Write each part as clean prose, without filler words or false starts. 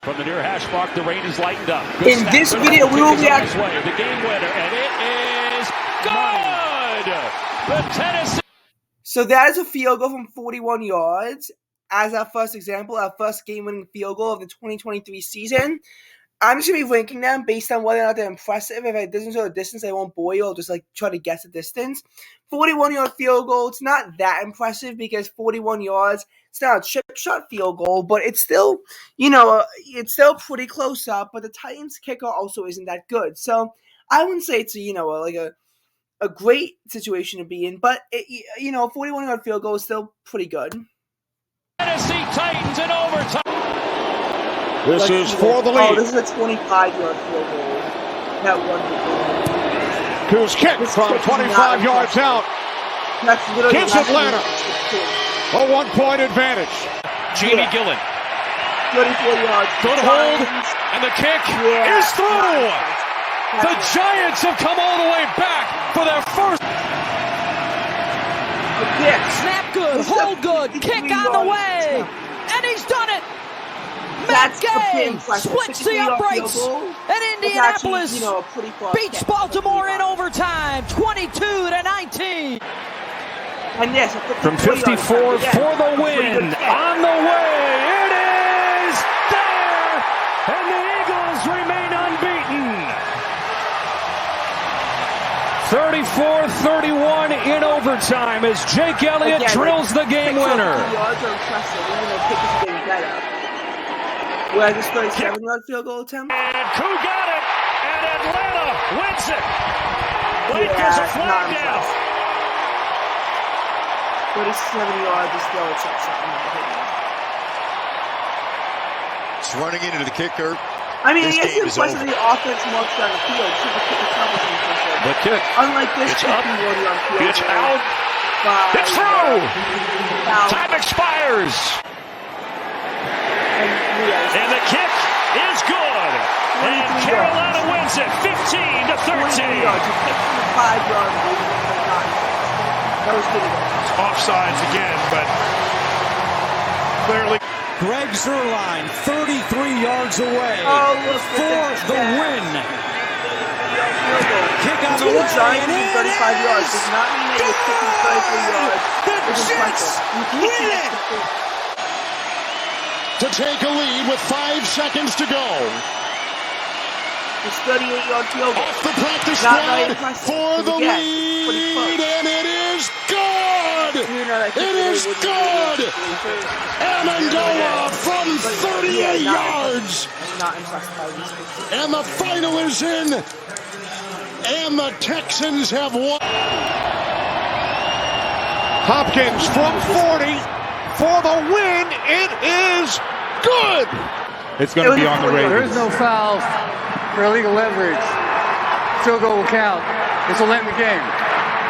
From the near hash mark, the rain is lightened up. Good snap. This video, we will react. The game winner, and it is good. The Tennessee. So that is a field goal from 41 yards. As our first example, our first game-winning field goal of the 2023 season. I'm just going to be ranking them based on whether or not they're impressive. If it doesn't show the distance, I won't bore you. I'll just try to guess the distance. 41-yard field goal, it's not that impressive because 41 yards, it's not a chip shot field goal, but it's still, it's still pretty close up. But the Titans kicker also isn't that good. So I wouldn't say it's, a great situation to be in. But, 41-yard field goal is still pretty good. Tennessee Titans in overtime. This is for the lead. Oh, this is a 25-yard field goal. That one. Who's kicked from 25 yards out. Gives Atlanta a 1-point advantage. Jamie Gillen. 34 yards. Good hold, and the kick is through. The Giants have come all the way back for their first. Snap good, hold good, kick on the way, and he's done it. Matt Gay splits the uprights, and Indianapolis beats Baltimore in overtime, 22-19. And yes, from 54 for the win. On the way, it is there, and the Eagles remain unbeaten. 34-31 in overtime as Jake Elliott drills the game winner. Whereas this 37-yard field goal attempt. And Koo got it, and Atlanta wins it. Blake gets a flag down. 37 yards is still a touchdown. It's running into the kicker. I mean, it's impressive the offense marks down the field. The kick. Unlike this, it's up. It's out. It's through. Time expires. And the kick is good. And Carolina wins it 15-13. Offsides again, but clearly. Greg Zuerlein, 33 yards away for the win. Kick on the way, and it 35 yards does not mean that you're kicking 33 yards. The Jets win it! To take a lead with 5 seconds to go. It's 38-yard field goal. Off the practice squad for the lead, and it is good! It is good! Amendola from 38 yards! And the final is in, and the Texans have won. Hopkins from 40 for the win. It is good! It's going to be on the Ravens. There is no fouls for illegal leverage. Field goal will count. This will end the game.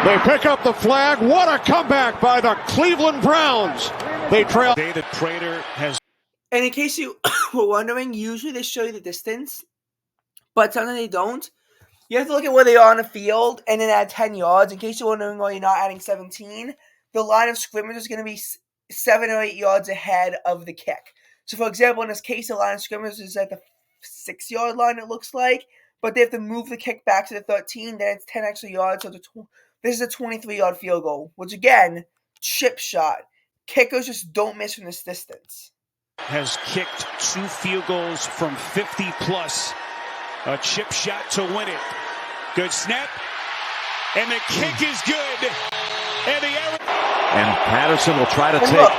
They pick up the flag. What a comeback by the Cleveland Browns. They trail. David Prater has. And in case you were wondering, usually they show you the distance, but sometimes they don't. You have to look at where they are on the field and then add 10 yards. In case you're wondering why you're not adding 17, the line of scrimmage is going to be 7 or 8 yards ahead of the kick. So, for example, in this case, the line of scrimmage is at the 6-yard line, it looks like, but they have to move the kick back to the 13, then it's 10 extra yards. So this is a 23-yard field goal, which, again, chip shot. Kickers just don't miss from this distance. Has kicked 2 field goals from 50-plus. A chip shot to win it. Good snap. And the kick is good. And Patterson will try to take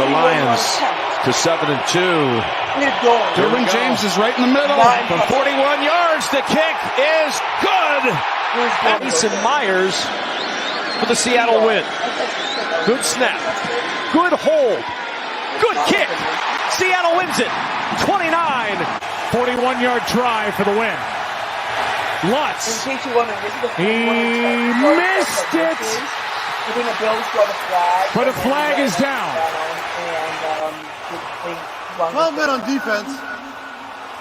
the Lions to 7-2. Derwin James is right in the middle. from 41 yards, the kick is good. Mason Myers for the Seattle win. Good snap. Good hold. Good kick. Seattle wins it. 29. 41-yard drive for the win. Lutz. He missed it. But a flag is down. 12 men on defense.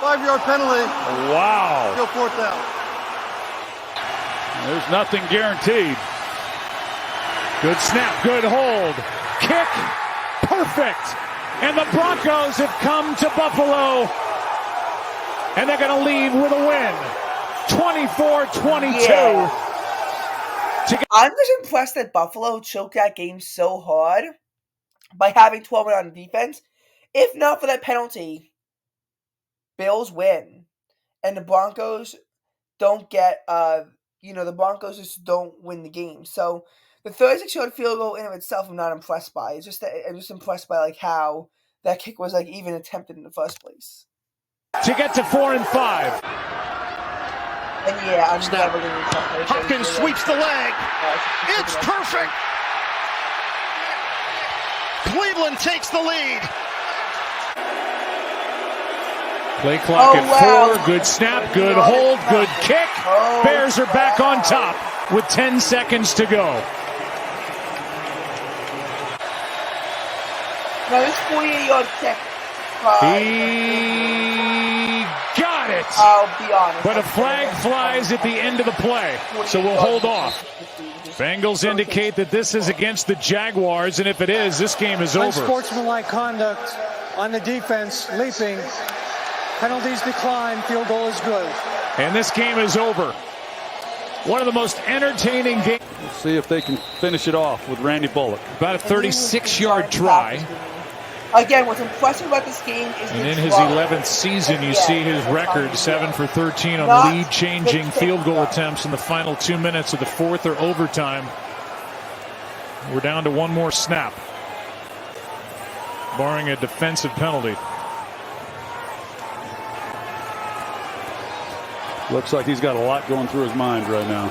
5-yard penalty. Wow. Still 4th down. There's nothing guaranteed. Good snap, good hold. Kick, perfect. And the Broncos have come to Buffalo And they're going to leave with a win. 24-22. Yeah. I'm just impressed that Buffalo choked that game so hard by having 12 men on defense. If not for that penalty, Bills win. And the Broncos don't get, the Broncos just don't win the game. So the 36-yard field goal in of itself, I'm not impressed by. It's just that I'm just impressed by how that kick was even attempted in the first place. To get to 4 and 5. And yeah, I'm never going to Hopkins sweeps the leg. It's perfect. Cleveland takes the lead. Play clock at 4. Good snap, good hold, good kick. Bears are back on top with 10 seconds to go. No, this 48-yard kick. He got it. I'll be honest. But a flag flies at the end of the play, so we'll hold off. Bengals indicate that this is against the Jaguars, and if it is, this game is over. Unsportsmanlike conduct on the defense, leaping. Penalties decline, field goal is good. And this game is over. One of the most entertaining games. We'll see if they can finish it off with Randy Bullock. About a 36-yard try. Again, what's impressive about this game is and in his 11th season, you see his record, 7 for 13 on lead-changing field goal attempts in the final 2 minutes of the fourth or overtime. We're down to one more snap, barring a defensive penalty. Looks like he's got a lot going through his mind right now.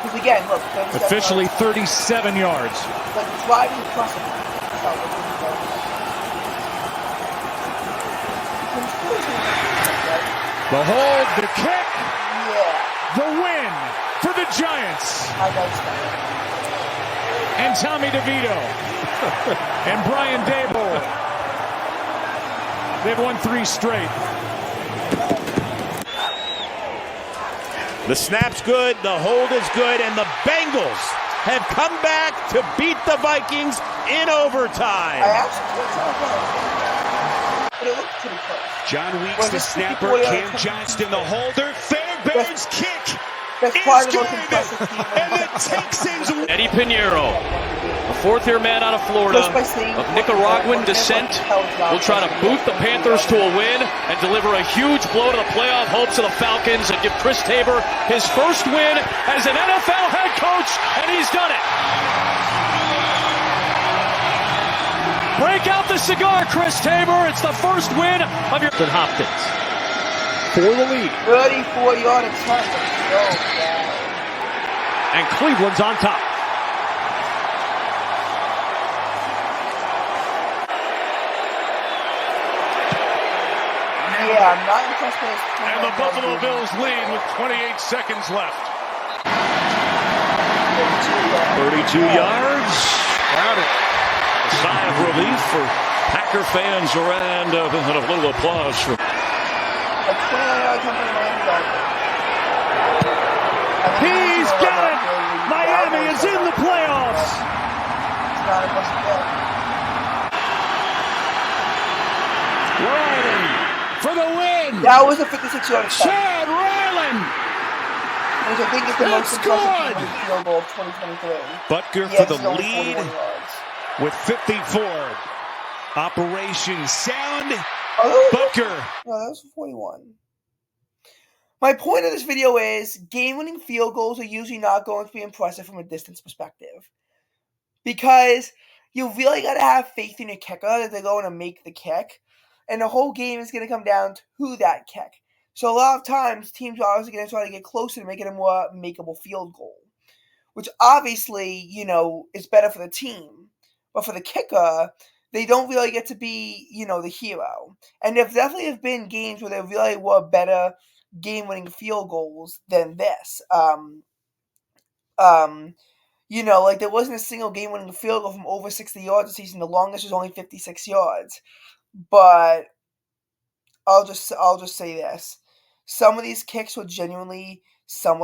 Because again, look, officially 37 yards. But the drive is impressive. The hold, the kick, the win for the Giants. And Tommy DeVito and Brian Daboll. They've won 3 straight. The snap's good, the hold is good, and the Bengals have come back to beat the Vikings in overtime. John Weeks, the snapper, Cam Johnston, the holder. Fairbairn's kick is good, and the Texans win. Eddie Pinheiro, a fourth-year man out of Florida, of Nicaraguan descent, will try to boot the Panthers to a win and deliver a huge blow to the playoff hopes of the Falcons and give Chris Tabor his first win as an NFL head coach, and he's done it. Break out the cigar, Chris Tabor. It's the first win of your... Hopkins for the lead. 34-yard attempt. And Cleveland's on top. Yeah, I'm not impressed with this. And the Buffalo Bills lead with 28 seconds left. 32 yards. Got it. A sigh of relief for Packer fans around, and a little applause for. He's got it! Miami is in the playoffs! Ryland for the win! That was a 56-yard attempt. Chad Ryland! Which I think is the most impressive field goal of 2023. Butker for the lead with 54. Operation Sound. Butker. No, that was 41. My point of this video is game-winning field goals are usually not going to be impressive from a distance perspective. Because you really got to have faith in your kicker that they're going to make the kick. And the whole game is going to come down to that kick. So a lot of times, teams are obviously going to try to get closer to making a more makeable field goal. Which obviously, is better for the team. But for the kicker, they don't really get to be, the hero. And there definitely have been games where there really were better game-winning field goals than this. There wasn't a single game-winning field goal from over 60 yards this season. The longest was only 56 yards. But I'll just say this. Some of these kicks were genuinely somewhat